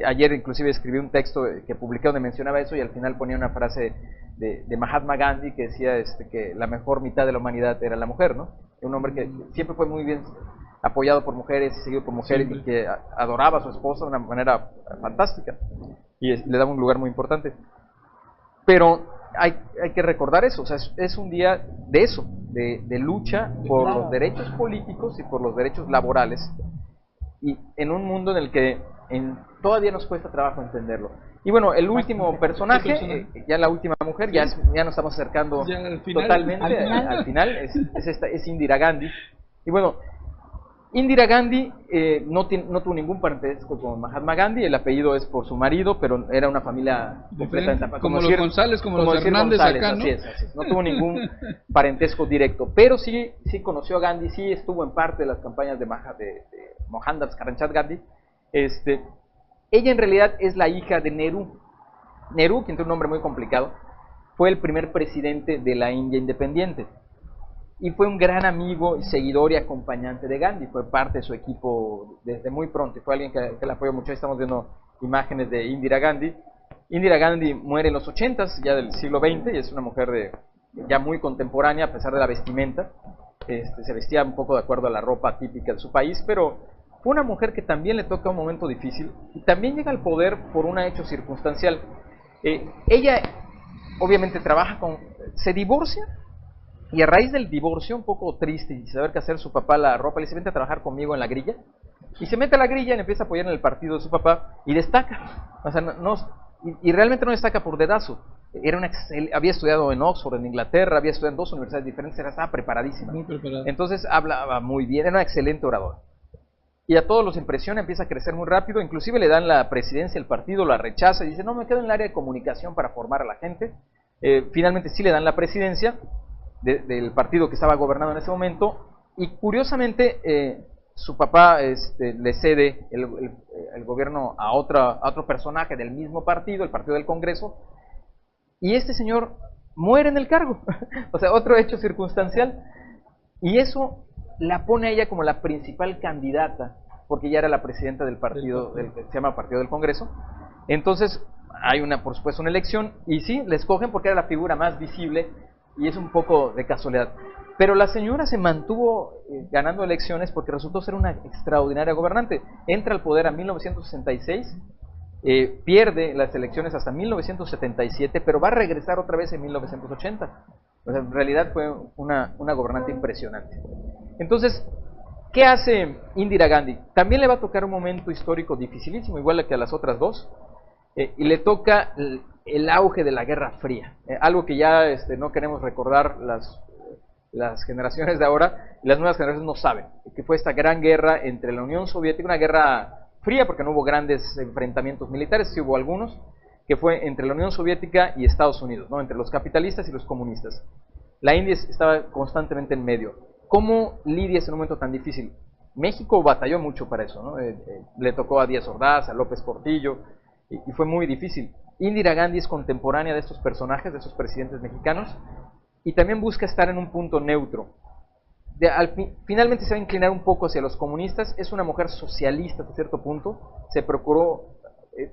Ayer inclusive escribí un texto que publiqué donde mencionaba eso y al final ponía una frase de Mahatma Gandhi que decía que la mejor mitad de la humanidad era la mujer, ¿no? Un hombre que siempre fue muy bien apoyado por mujeres y seguido por mujeres y que adoraba a su esposa de una manera fantástica y le daba un lugar muy importante. Pero hay que recordar eso, o sea, es un día de eso, de lucha por los derechos políticos y por los derechos laborales, y en un mundo en el que todavía nos cuesta trabajo entenderlo. Y bueno, el último personaje, ya la última mujer, ya nos estamos acercando totalmente al final, es Indira Gandhi. Y bueno, Indira Gandhi no tuvo ningún parentesco con Mahatma Gandhi, el apellido es por su marido, pero era una familia completamente como los González, como los Hernández acá, ¿no? Así es. No tuvo ningún parentesco directo, pero sí conoció a Gandhi, sí estuvo en parte de las campañas de Mohandas Karamchand Gandhi. Ella en realidad es la hija de Nehru. Nehru, quien tiene un nombre muy complicado, fue el primer presidente de la India independiente. Y fue un gran amigo, seguidor y acompañante de Gandhi. Fue parte de su equipo desde muy pronto. Fue alguien que la apoyó mucho. Ahí estamos viendo imágenes de Indira Gandhi. Indira Gandhi muere en los 80s, ya del siglo XX, y es una mujer ya muy contemporánea, a pesar de la vestimenta. Se vestía un poco de acuerdo a la ropa típica de su país, pero fue una mujer que también le toca un momento difícil y también llega al poder por un hecho circunstancial. Ella obviamente se divorcia, y a raíz del divorcio, un poco triste y sin saber qué hacer, su papá la arropa, le dice: vente a trabajar conmigo en la grilla. Y se mete a la grilla y le empieza a apoyar en el partido de su papá y destaca. O sea, y realmente no destaca por dedazo. Había estudiado en Oxford, en Inglaterra, había estudiado en 2 universidades diferentes, estaba preparadísima. Muy preparada. Entonces hablaba muy bien, era una excelente oradora. Y a todos los impresiona, empieza a crecer muy rápido, inclusive le dan la presidencia del partido, la rechaza y dice: no, me quedo en el área de comunicación para formar a la gente. Finalmente sí le dan la presidencia del partido que estaba gobernando en ese momento, y curiosamente su papá le cede el gobierno a otro personaje del mismo partido, el partido del Congreso, y este señor muere en el cargo. O sea, otro hecho circunstancial, y eso la pone a ella como la principal candidata, porque ella era la presidenta del partido, se llama Partido del Congreso. Entonces hay por supuesto una elección, y sí, la escogen porque era la figura más visible, y es un poco de casualidad. Pero la señora se mantuvo ganando elecciones porque resultó ser una extraordinaria gobernante. Entra al poder en 1966, pierde las elecciones hasta 1977, pero va a regresar otra vez en 1980. O sea, en realidad fue una gobernante impresionante. Entonces, ¿qué hace Indira Gandhi? También le va a tocar un momento histórico dificilísimo, igual que a las otras dos, y le toca el auge de la Guerra Fría, algo que ya no queremos recordar las generaciones de ahora, y las nuevas generaciones no saben, que fue esta gran guerra entre la Unión Soviética, una guerra fría porque no hubo grandes enfrentamientos militares, sí hubo algunos, que fue entre la Unión Soviética y Estados Unidos, ¿no? Entre los capitalistas y los comunistas. La India estaba constantemente en medio. ¿Cómo lidia ese momento tan difícil? México batalló mucho para eso, ¿no? Le tocó a Díaz Ordaz, a López Portillo, y fue muy difícil. Indira Gandhi es contemporánea de estos personajes, de estos presidentes mexicanos, y también busca estar en un punto neutro. Finalmente se va a inclinar un poco hacia los comunistas. Es una mujer socialista hasta cierto punto.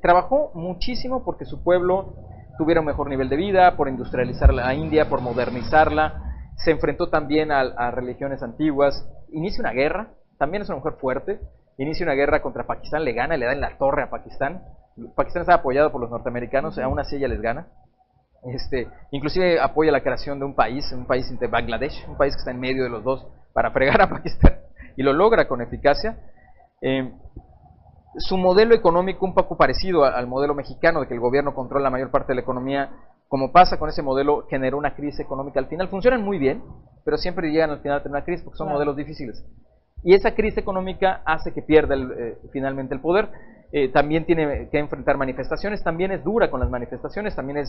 Trabajó muchísimo porque su pueblo tuviera un mejor nivel de vida, por industrializar la India, por modernizarla. Se enfrentó también a religiones antiguas. Inicia una guerra, también es una mujer fuerte. Inicia una guerra contra Pakistán, le gana, le da en la torre a Pakistán. Pakistán estaba apoyado por los norteamericanos, aún así ella les gana. Inclusive apoya la creación de un país entre Bangladesh, un país que está en medio de los dos, para fregar a Pakistán, y lo logra con eficacia. Su modelo económico un poco parecido al modelo mexicano, de que el gobierno controla la mayor parte de la economía. Como pasa con ese modelo, generó una crisis económica. Al final funcionan muy bien, pero siempre llegan al final a tener una crisis porque son modelos difíciles. Y esa crisis económica hace que pierda finalmente el poder. También tiene que enfrentar manifestaciones, también es dura con las manifestaciones, también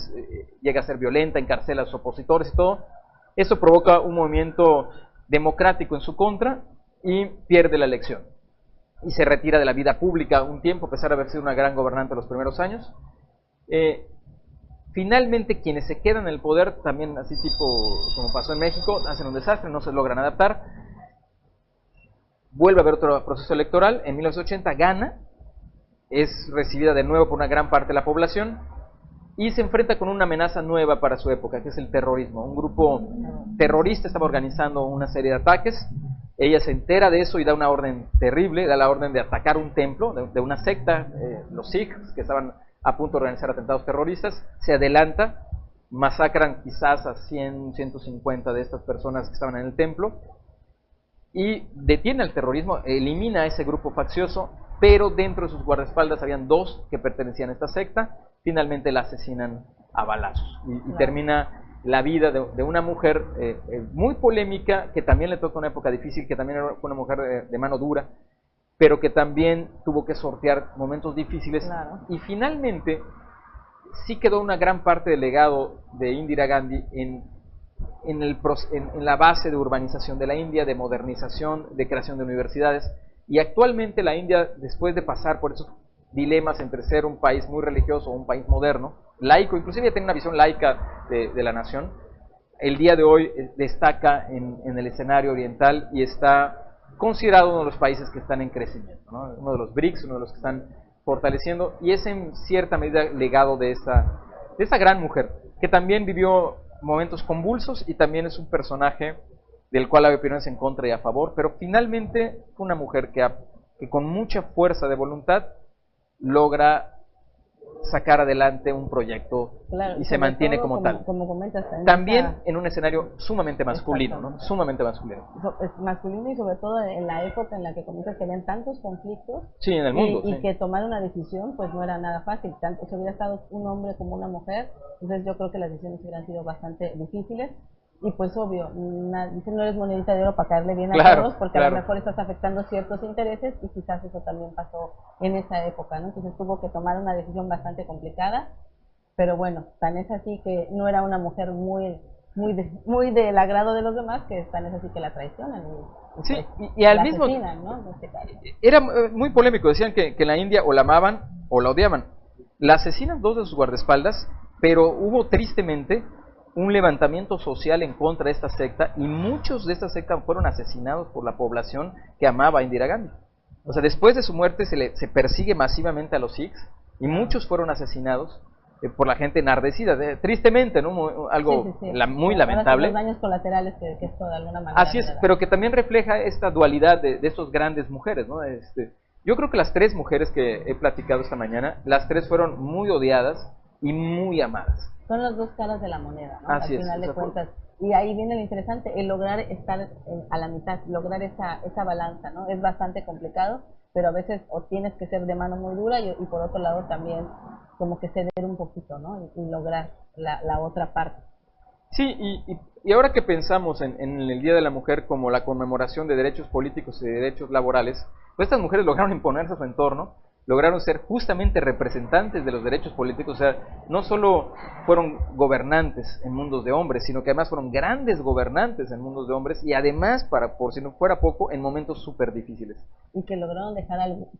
llega a ser violenta, encarcela a sus opositores y todo. Eso provoca un movimiento democrático en su contra y pierde la elección. Y se retira de la vida pública un tiempo, a pesar de haber sido una gran gobernante los primeros años. Finalmente, quienes se quedan en el poder, también así tipo como pasó en México, hacen un desastre, no se logran adaptar. Vuelve a haber otro proceso electoral, en 1980 gana, es recibida de nuevo por una gran parte de la población y se enfrenta con una amenaza nueva para su época, que es el terrorismo. Un grupo terrorista estaba organizando una serie de ataques. Ella se entera de eso y da una orden terrible, da la orden de atacar un templo de una secta, los Sikhs, que estaban a punto de organizar atentados terroristas. Se adelanta, masacran quizás a 100, 150 de estas personas que estaban en el templo y detiene el terrorismo, elimina a ese grupo faccioso, pero dentro de sus guardaespaldas habían 2 que pertenecían a esta secta. Finalmente la asesinan a balazos y termina la vida de una mujer muy polémica, que también le toca una época difícil, que también fue una mujer de mano dura, pero que también tuvo que sortear momentos difíciles. Y finalmente sí quedó una gran parte del legado de Indira Gandhi en la base de urbanización de la India, de modernización, de creación de universidades. Y actualmente la India, después de pasar por esos dilemas entre ser un país muy religioso o un país moderno, laico, inclusive tiene una visión laica de la nación, el día de hoy destaca en el escenario oriental y está considerado uno de los países que están en crecimiento, ¿no? Uno de los BRICS, uno de los que están fortaleciendo, y es en cierta medida legado de esa gran mujer, que también vivió momentos convulsos y también es un personaje del cual hay opiniones en contra y a favor, pero finalmente fue una mujer que con mucha fuerza de voluntad logra sacar adelante un proyecto Claro, y se mantiene como tal. Como comentas, También en un escenario sumamente masculino, ¿no? Sumamente masculino. Es masculino y sobre todo en la época en la que comentas que habían tantos conflictos. Sí, en el mundo. Y que tomar una decisión pues no era nada fácil, tanto si hubiera estado un hombre como una mujer, entonces yo creo que las decisiones hubieran sido bastante difíciles. Y pues obvio, dicen no eres monedita de oro para caerle bien a todos, porque a lo mejor estás afectando ciertos intereses y quizás eso también pasó en esa época, ¿no? Entonces tuvo que tomar una decisión bastante complicada, pero bueno, tan es así que no era una mujer muy del agrado de los demás, que tan es así que la traicionan. Sí, y al mismo ¿no? En este caso. Era muy polémico, decían que en la India o la amaban o la odiaban. La asesinan dos de sus guardaespaldas, pero hubo tristemente un levantamiento social en contra de esta secta y muchos de esta secta fueron asesinados por la población que amaba a Indira Gandhi. O sea, después de su muerte se persigue masivamente a los Sikhs y muchos fueron asesinados por la gente enardecida, tristemente, ¿no? Algo muy lamentable. Los daños colaterales que esto de alguna manera. Así es, pero que también refleja esta dualidad de estas grandes mujeres, ¿no? Yo creo que las tres mujeres que he platicado esta mañana, las tres fueron muy odiadas y muy amadas. Son las dos caras de la moneda, ¿no? Así Al final de cuentas. Y ahí viene lo interesante, el lograr estar a la mitad, lograr esa balanza, ¿no? Es bastante complicado, pero a veces o tienes que ser de mano muy dura y por otro lado también como que ceder un poquito, ¿no? Y lograr la otra parte. Sí, y ahora que pensamos en el Día de la Mujer como la conmemoración de derechos políticos y de derechos laborales, pues estas mujeres lograron imponerse a su entorno, lograron ser justamente representantes de los derechos políticos, o sea, no solo fueron gobernantes en mundos de hombres, sino que además fueron grandes gobernantes en mundos de hombres y además, por si no fuera poco, en momentos súper difíciles. Y que lograron dejar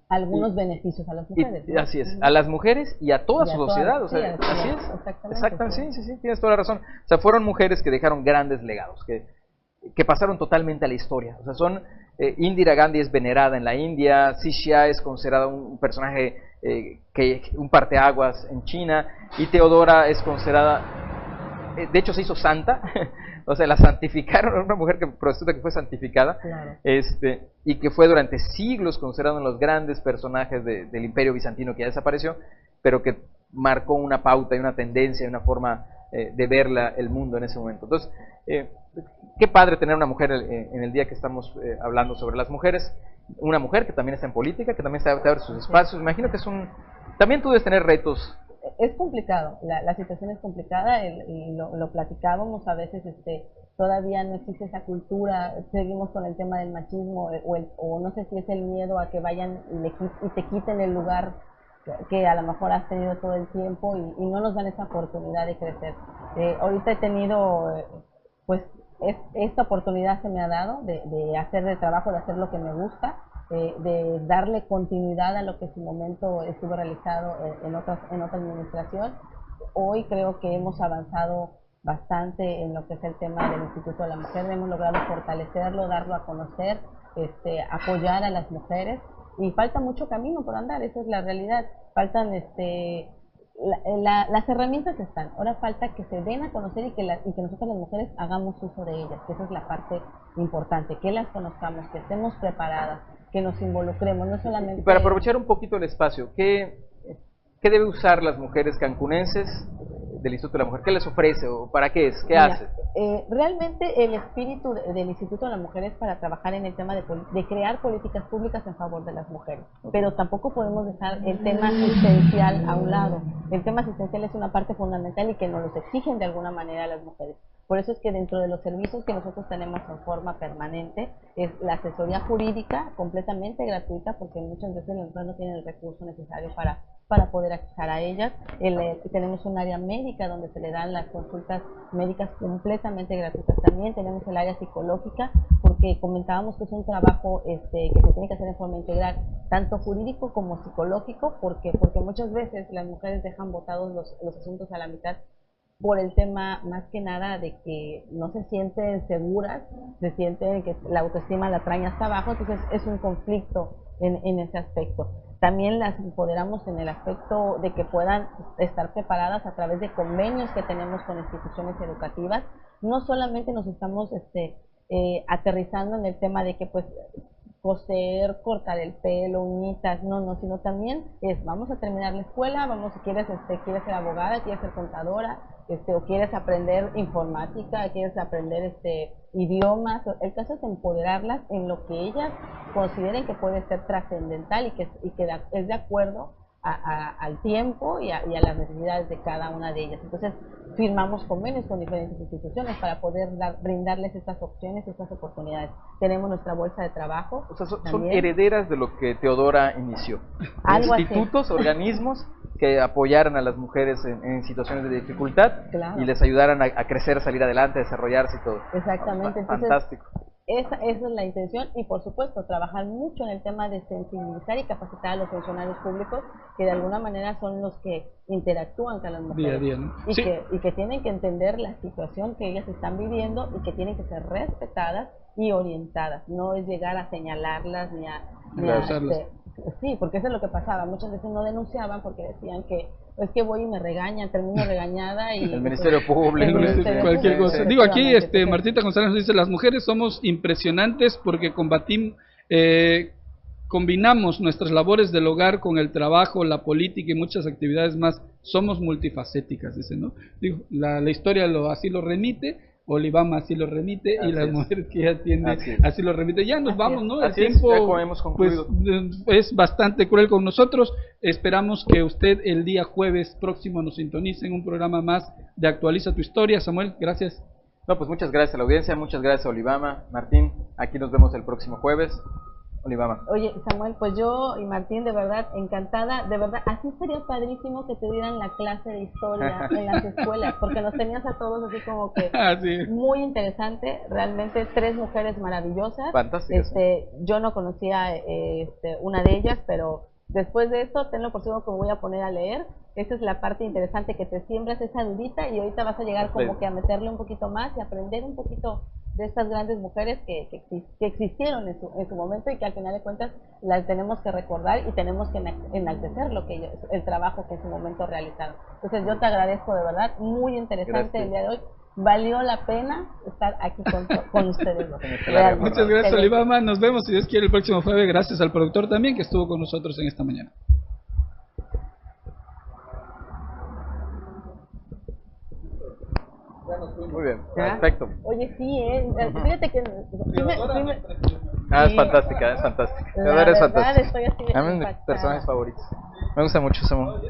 algunos beneficios a las mujeres. ¿No? Así es, a las mujeres y a toda su sociedad, o sea, así es. Exactamente, sí, tienes toda la razón. O sea, fueron mujeres que dejaron grandes legados, que pasaron totalmente a la historia. O sea, Indira Gandhi es venerada en la India, Shishya es considerada un personaje, un parteaguas en China, y Teodora es considerada, de hecho se hizo santa, o sea, la santificaron, una mujer prostituta que fue santificada, claro. Y que fue durante siglos considerada uno de los grandes personajes del Imperio Bizantino que ya desapareció, pero que marcó una pauta y una tendencia y una forma de ver el mundo en ese momento. Entonces, qué padre tener una mujer en el día que estamos hablando sobre las mujeres, una mujer que también está en política, que también sabe abrir sus espacios. Imagino que también tú debes tener retos. Es complicado, la situación es complicada, y lo platicábamos a veces, todavía no existe esa cultura, seguimos con el tema del machismo, o no sé si es el miedo a que vayan y te quiten el lugar que a lo mejor has tenido todo el tiempo y no nos dan esa oportunidad de crecer. Ahorita he tenido, pues, esta oportunidad se me ha dado de hacer el trabajo, de hacer lo que me gusta, de darle continuidad a lo que en su momento estuvo realizado en otra administración. Hoy creo que hemos avanzado bastante en lo que es el tema del Instituto de la Mujer, hemos logrado fortalecerlo, darlo a conocer, apoyar a las mujeres, y falta mucho camino por andar, esa es la realidad. Faltan las herramientas están, ahora falta que se den a conocer y que nosotros las mujeres hagamos uso de ellas, que esa es la parte importante, que las conozcamos, que estemos preparadas, que nos involucremos, no solamente... Y para aprovechar un poquito el espacio, ¿qué debe usar las mujeres cancunenses del Instituto de la Mujer? ¿Qué les ofrece o para qué es? ¿Qué hace? Realmente el espíritu del Instituto de la Mujer es para trabajar en el tema de crear políticas públicas en favor de las mujeres, pero tampoco podemos dejar el tema asistencial a un lado. El tema asistencial es una parte fundamental y que nos los exigen de alguna manera las mujeres. Por eso es que dentro de los servicios que nosotros tenemos en forma permanente es la asesoría jurídica completamente gratuita, porque muchas veces las mujeres no tienen el recurso necesario para poder acceder a ellas. Tenemos un área médica donde se le dan las consultas médicas completamente gratuitas. También tenemos el área psicológica, porque comentábamos que es un trabajo que se tiene que hacer en forma integral, tanto jurídico como psicológico, porque muchas veces las mujeres dejan botados los asuntos a la mitad por el tema más que nada de que no se sienten seguras, se sienten que la autoestima la traen hasta abajo, entonces es un conflicto en ese aspecto. También las empoderamos en el aspecto de que puedan estar preparadas a través de convenios que tenemos con instituciones educativas. No solamente nos estamos aterrizando en el tema de que pues coser, cortar el pelo, uñitas, no, sino también vamos a terminar la escuela, si quieres ser abogada, quieres ser contadora, o quieres aprender informática, quieres aprender idiomas. El caso es empoderarlas en lo que ellas consideren que puede ser trascendental y que es de acuerdo al tiempo y a las necesidades de cada una de ellas. Entonces firmamos convenios con diferentes instituciones para poder brindarles estas opciones, estas oportunidades. Tenemos nuestra bolsa de trabajo. O sea, son herederas de lo que Teodora inició. Algo institutos, así. Organismos que apoyaran a las mujeres en situaciones de dificultad, claro, y les ayudaran a crecer, salir adelante, a desarrollarse y todo. Exactamente. Entonces, fantástico. Esa es la intención, y por supuesto trabajar mucho en el tema de sensibilizar y capacitar a los funcionarios públicos, que de alguna manera son los que interactúan con las mujeres día a día, ¿no? y, Sí. y que tienen que entender la situación que ellas están viviendo y que tienen que ser respetadas y orientadas. No es llegar a señalarlas ni a sí, porque eso es lo que pasaba. Muchas veces no denunciaban porque decían que es que voy y me regañan, termino regañada y el Ministerio Público, cualquier cosa. Sí, Digo, aquí efectivamente. Martita González nos dice: las mujeres somos impresionantes porque combinamos nuestras labores del hogar con el trabajo, la política y muchas actividades más. Somos multifacéticas, dice, ¿no? Digo, la historia así lo remite. Olivama así lo remite, así y las es. mujeres que ya tienen así lo remite. Ya nos vamos, ¿no? Así El tiempo, ya como hemos concluido. pues, es bastante cruel con nosotros. Esperamos que usted el día jueves próximo nos sintonice en un programa más de Actualiza tu Historia. Samuel, gracias. No, pues muchas gracias a la audiencia, muchas gracias a Olivama, Martín. Aquí nos vemos el próximo jueves. Olivama. Oye, Samuel, pues yo y Martín, de verdad, encantada, de verdad, así sería padrísimo que te dieran la clase de historia en las escuelas, porque nos tenías a todos así como que Sí. muy interesante, realmente 3 mujeres maravillosas. Fantásticas. Yo no conocía una de ellas, pero después de esto, tenlo por seguro que me voy a poner a leer. Esa es la parte interesante, que te siembras esa dudita y ahorita vas a llegar como que a meterle un poquito más y aprender un poquito de estas grandes mujeres que existieron en su momento, y que al final de cuentas las tenemos que recordar y tenemos que enaltecer el trabajo que en su momento realizaron. Entonces yo te agradezco, de verdad, muy interesante. Gracias. El día de hoy valió la pena estar aquí con ustedes dos. Muchas gracias, Olivama. Nos vemos, si Dios quiere, el próximo jueves. Gracias al productor también, que estuvo con nosotros en esta mañana. Muy bien, perfecto. Oye, sí, fíjate que Es fantástica, es fantástica. La Teodora es verdad, fantástica. estoy así de A mí es de mis impactada. personajes favoritos. Me gusta mucho Samuel.